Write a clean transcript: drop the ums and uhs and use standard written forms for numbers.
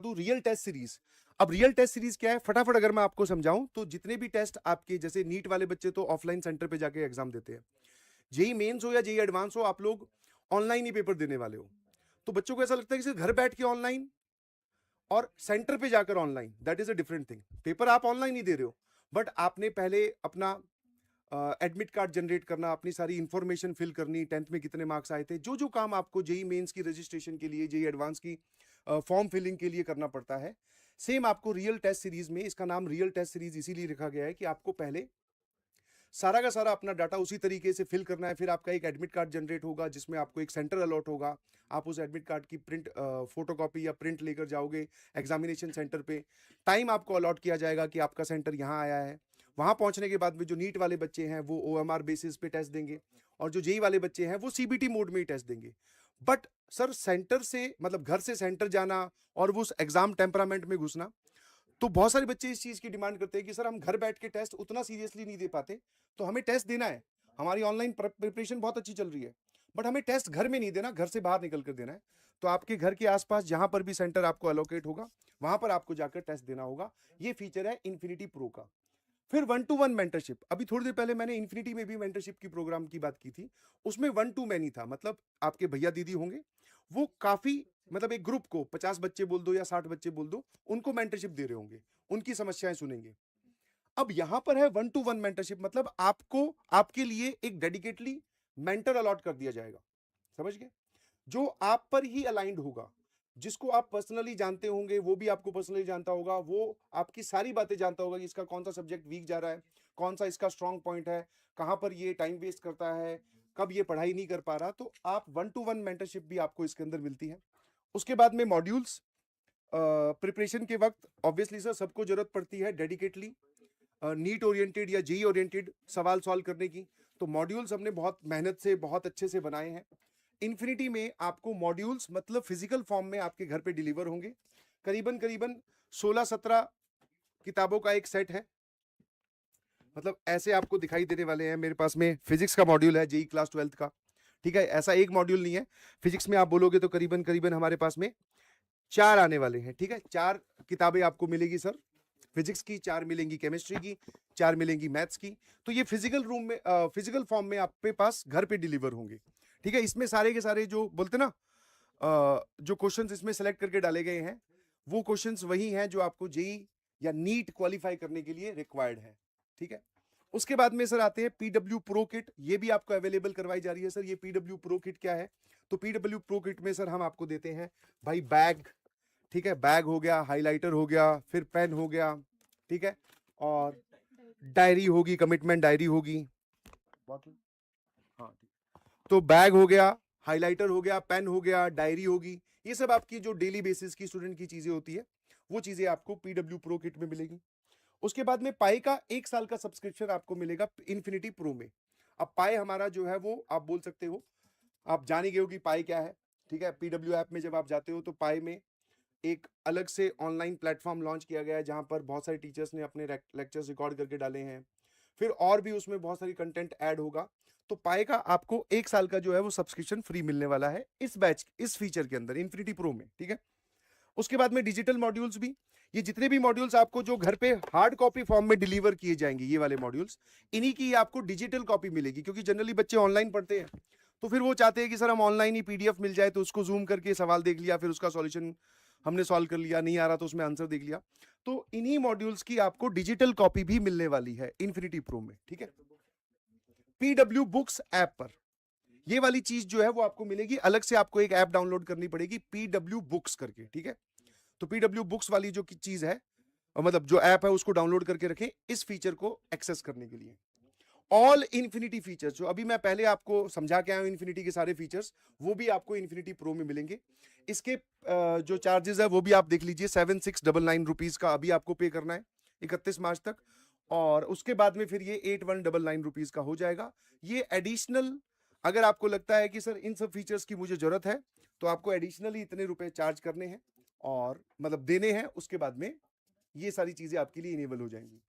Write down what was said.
दूं real test series. अब real test series क्या है, फटाफट अगर मैं आपको समझाऊं तो जितने भी टेस्ट आपके, जैसे नीट वाले बच्चे तो ऑफलाइन सेंटर पे जाके एग्जाम देते हैं, जेई मेंस हो या जेई एडवांस हो, आप लोग ऑनलाइन ही पेपर देने वाले हो। तो बच्चों को ऐसा लगता है कि सिर्फ घर बैठ के ऑनलाइन और सेंटर पे जाकर online, that is a different thing. Paper आप ऑनलाइन ही दे रहे हो, बट आपने पहले अपना एडमिट कार्ड जनरेट करना, अपनी सारी इंफॉर्मेशन फिल करनी, टेंथ में कितने मार्क्स आए थे, जो जो काम आपको जेई मेंस की रजिस्ट्रेशन के लिए, जेई एडवांस की फॉर्म फिलिंग के लिए करना पड़ता है, सेम आपको रियल टेस्ट सीरीज में, इसका नाम रियल टेस्ट सीरीज इसीलिए रखा गया है कि आपको पहले सारा का सारा अपना डाटा उसी तरीके से फिल करना है। फिर आपका एक एडमिट कार्ड जनरेट होगा जिसमें आपको एक सेंटर अलॉट होगा। आप उस एडमिट कार्ड की प्रिंट फोटोकॉपी या प्रिंट लेकर जाओगे एग्जामिनेशन सेंटर पे। टाइम आपको अलॉट किया जाएगा कि आपका सेंटर यहाँ आया है। वहां पहुंचने के बाद में जो नीट वाले बच्चे हैं वो ओएमआर बेसिस पे टेस्ट देंगे, और जो जेई वाले बच्चे हैं वो सीबीटी मोड में ही टेस्ट देंगे। बट सर सेंटर से, मतलब घर से सेंटर जाना और वो उस एग्जाम टेम्परामेंट में घुसना, तो बहुत सारे बच्चे इस चीज की डिमांड करते हैं कि सर हम घर बैठ के टेस्ट उतना सीरियसली नहीं दे पाते, तो हमें टेस्ट देना है, हमारी ऑनलाइन प्रिपरेशन बहुत अच्छी चल रही है, बट हमें टेस्ट घर में नहीं देना, घर से बाहर निकल कर देना है। तो आपके घर के आसपास जहां पर भी सेंटर आपको एलोकेट होगा, वहां पर आपको जाकर टेस्ट देना होगा। ये फीचर है इन्फिनिटी प्रो का। फिर 1-to-1 मेंटरशिप। अभी थोड़ी देर पहले मैंने इन्फिनिटी में भी मेंटरशिप की प्रोग्राम की बात की थी, उसमें 1-to-many था। मतलब आपके भैया दीदी होंगे, वो काफी, मतलब एक ग्रुप को 50 बच्चे बोल दो या 60 बच्चे बोल दो, उनको मेंटरशिप दे रहे होंगे, उनकी समस्याएं सुनेंगे। अब यहां पर है 1-to-1 मेंटरशिप, मतलब आपको, आपके लिए एक डेडिकेटली मेंटर अलॉट कर दिया जाएगा, समझ गए, जो आप पर ही अलाइंड होगा, जिसको आप पर्सनली जानते होंगे, वो भी आपको पर्सनली जानता होगा, वो आपकी सारी बातें जानता होगा कि इसका कौन सा सब्जेक्ट वीक जा रहा है, कौन सा इसका स्ट्रांग पॉइंट है, कहां पर ये टाइम वेस्ट करता है, कब ये पढ़ाई नहीं कर पा रहा। तो आप 1-to-1 मेंटरशिप भी आपको इसके अंदर मिलती है। उसके बाद में मॉड्यूल्स, प्रिपरेशन के वक्त ऑब्वियसली सर सबको जरूरत पड़ती है डेडिकेटली नीट ओरिएंटेड या जेई ओरिएंटेड सवाल सॉल्व करने की, तो मॉड्यूल्स हमने बहुत मेहनत से, बहुत अच्छे से बनाए हैं। इन्फिनिटी में आपको मॉड्यूल्स मतलब फिजिकल फॉर्म में आपके घर पे डिलीवर होंगे। करीबन करीबन 16-17 किताबों का एक सेट है, मतलब ऐसे आपको दिखाई देने वाले हैं। मेरे पास में फिजिक्स का मॉड्यूल है जेई क्लास 12th का, ठीक है, ऐसा एक मॉड्यूल नहीं है। फिजिक्स में आप बोलोगे तो करीबन करीबन हमारे पास में 4 आने वाले हैं, ठीक है, 4 किताबें आपको मिलेगी सर, फिजिक्स की 4 मिलेंगी, केमिस्ट्री की 4 मिलेंगी, मैथ्स की। तो ये फिजिकल रूम में, फिजिकल फॉर्म में आपके पास घर पे डिलीवर होंगे, ठीक है। इसमें सारे के सारे जो बोलते ना, जो क्वेश्चंस इसमें सेलेक्ट करके डाले गए हैं, वो क्वेश्चंस वही हैं जो आपको जेई या नीट क्वालिफाई करने के लिए रिक्वायर्ड है, ठीक है। उसके बाद में सर आते हैं पीडब्ल्यू प्रो किट, ये भी आपको अवेलेबल करवाई जा रही है सर। ये पीडब्ल्यू प्रो किट क्या है, तो पीडब्ल्यू प्रो किट में सर हम आपको देते हैं भाई बैग, ठीक है, बैग हो गया, हाइलाइटर हो गया, फिर पेन हो गया, ठीक है, और डायरी होगी, कमिटमेंट डायरी होगी, बॉटल, हाँ, तो बैग हो गया, हाइलाइटर हो गया, पेन हो गया, डायरी होगी, ये सब आपकी जो डेली बेसिस की स्टूडेंट की चीजें होती है, वो चीजें आपको पीडब्ल्यू प्रो किट में मिलेगी। उसके बाद में पाई का 1 साल का सब्सक्रिप्शन आपको मिलेगा इन्फिनिटी प्रो में। अब पाई हमारा जो है वो आप बोल सकते हो, आप जान ही गए हो कि पाई क्या है, ठीक है। पीडब्ल्यू ऐप में जब आप जाते हो तो पाई में एक अलग से ऑनलाइन प्लेटफॉर्म लॉन्च किया गया है, जहां पर बहुत सारे टीचर्स ने अपने लेक्चर्स रिकॉर्ड करके डाले हैं, फिर और भी उसमें बहुत सारी कंटेंट ऐड होगा। तो पाएगा आपको 1 साल का जो है वो सब्सक्रिप्शन फ्री मिलने वाला है इस बैच, इस फीचर के अंदर, इन्फिनिटी प्रो में, ठीक है। उसके बाद में डिजिटल मॉड्यूल्स भी, ये जितने भी मॉड्यूल्स आपको जो घर पे हार्ड कॉपी फॉर्म में डिलीवर किए जाएंगे, ये वाले मॉड्यूल्स, इन्हीं की आपको डिजिटल कॉपी मिलेगी, क्योंकि जनरली बच्चे ऑनलाइन पढ़ते हैं, तो फिर वो चाहते हैं कि सर हम ऑनलाइन ही पीडीएफ मिल जाए, तो उसको जूम करके सवाल देख लिया, फिर उसका सॉल्यूशन हमने सॉल्व कर लिया, नहीं आ रहा तो उसमें आंसर देख लिया। तो इन्हीं मॉड्यूल्स की आपको डिजिटल कॉपी भी मिलने वाली है इन्फिनिटी प्रो में, ठीक है। पीडब्ल्यू बुक्स ऐप पर ये वाली चीज जो है वो आपको मिलेगी, अलग से आपको एक ऐप डाउनलोड करनी पड़ेगी पीडब्ल्यू बुक्स करके, ठीक है। तो पीडब्ल्यू बुक्स वाली जो चीज है, मतलब जो ऐप है, उसको डाउनलोड करके रखें इस फीचर को एक्सेस करने के लिए। ऑल इन्फिनिटी फीचर्स जो अभी मैं पहले आपको समझा के आया हूं, इन्फिनिटी के सारे फीचर्स, वो भी आपको इन्फिनिटी प्रो में मिलेंगे। इसके जो चार्जेस है वो भी आप देख लीजिए, 7699 रुपीज का अभी आपको पे करना है 31 मार्च तक, और उसके बाद में फिर ये 8199 रुपीज का हो जाएगा। ये एडिशनल, अगर आपको लगता है कि सर इन सब फीचर्स की मुझे जरूरत है, तो आपको एडिशनली इतने रुपए चार्ज करने हैं, और मतलब देने हैं, उसके बाद में ये सारी चीजें आपके लिए इनेबल हो जाएंगी।